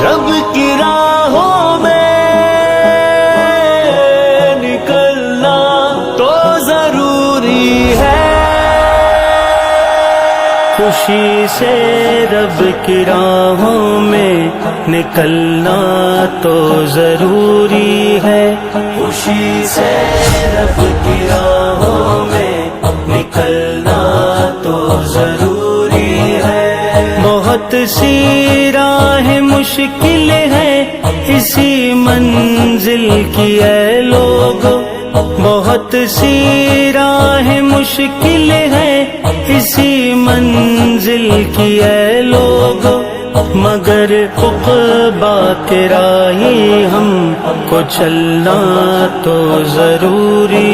رب کی راہوں میں نکلنا تو ضروری ہے، خوشی سے رب کی راہوں میں نکلنا تو ضروری ہے، خوشی سے رب کی راہوں میں نکلنا تو ضروری ہے۔ بہت سی راہیں مشکل ہے اسی منزل کی اے لوگ، بہت سی راہیں مشکل ہے اسی منزل کی اے لوگ، مگر عقبا کے راہی ہم کو چلنا تو ضروری